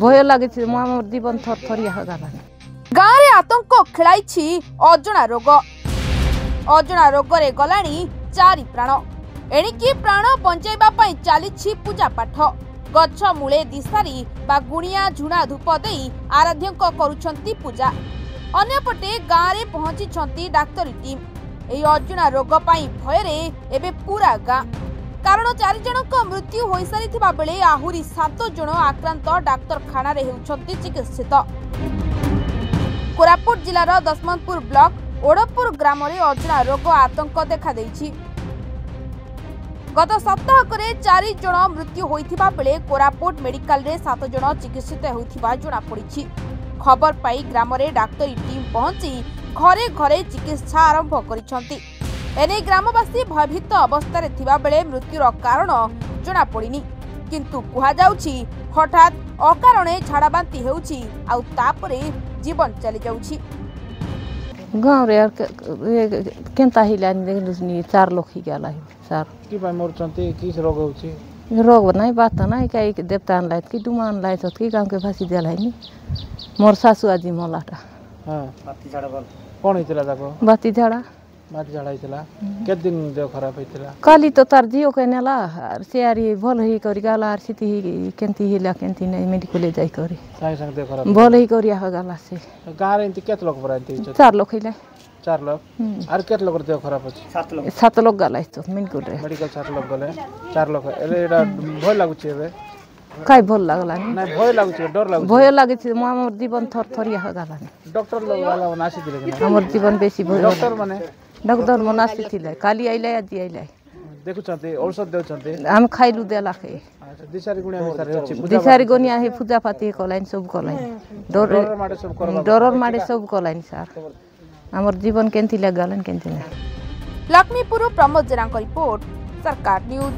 भय लगे मोर जीवन थरथरिया हो गला गाँव में आतंक खेलाई अजଣା रोग रे गलानी 4 प्राण एणिकी प्राण बंचाइबा पई चली पूजा पाठ गछ मूले दिसारी बा गुणिया झुणा धूप दे आराध्यक करुछंती पूजा अन्यपटे गाँव में पहुंची डाक्तरी टीम एही अजଣା रोग पई भय रे एबे पूरा गाँ कारण 4 जनक मृत्यु हो सारी बेले आहुरी 7 जन आक्रांत डाक्तरखाना रे हेउछंती चिकित्सित। कोरापुट जिलार दशमंतपुर ब्लॉक ओडपुर ग्राम रे अजଣା रोग आतंक देखा देइछि। गत सप्ताहक 4 जन मृत्यु होइथिबा बेले कोरापुट मेडिकल रे 7 जन चिकित्सित होइथिबा जणा पड़िछि। खबर पाई ग्राम रे डाक्तरी टीम पहुंची घरे घरे चिकित्सा आरंभ करिसंती। एने ग्रामवासी भयभीत अवस्था थिबा बेले मृत्युर कारण जणा पड़िनी किंतु कुहा जाउछि हठात अकारणे झाड़ाबांती हेउछि आउ तापरे जीवन चली जाउछि। गाँव रे केनता हिलानी देखलुनी 4 लोग ही गेला सर की भाई मोरचंती की रोग होछि रोग नहीं बात नहीं काई देवतान लायत की दुमान लायत की गाँव के फांसी देला नि मोर सासु आजी मोलाटा हां बाती झाड़ा बोल कोन हितला जाको बाती झाड़ा हितला के दिन देह खराब हितला काली तो तार जियो केनेला सेयारी भल ही करी गाला सिटी केंती हिला केंती नहीं मेडिकल जाई करी साई संग देह खराब भल ही करिया हो गाला से गाँ रे इंती केत लोग बरांती 4 लोग हिला 4 लोग आर केत लोग देह खराब अछि 7 लोग गाला तो मेडिकल रे मेडिकल 7 लोग गले 4 लोग एले एडा भय लागुछि एबे काय भल लागला नहीं भय लागुछि डर लागुछि भय लागे मोर जीवन थरथरिया हो गला डॉक्टर लोग वाला नासी दिले हमर जीवन बेसी भय डॉक्टर माने डॉक्टर मनासी थिले काली आइले आज आइले देखुछंती औषध देउछंती हम खाइलु देला खे अच्छा दिसारी गुणिया हिसारे अछि दिसारी गुणिया हे पूजा पाती कलाइन सब कलाइन डर माडे सब करबा डरर माडे सब कलाइन सर हमर जीवन केंती लागलन केंती ना। लक्ष्मीपुर प्रमोद जरांक रिपोर्ट सरकार न्यूज।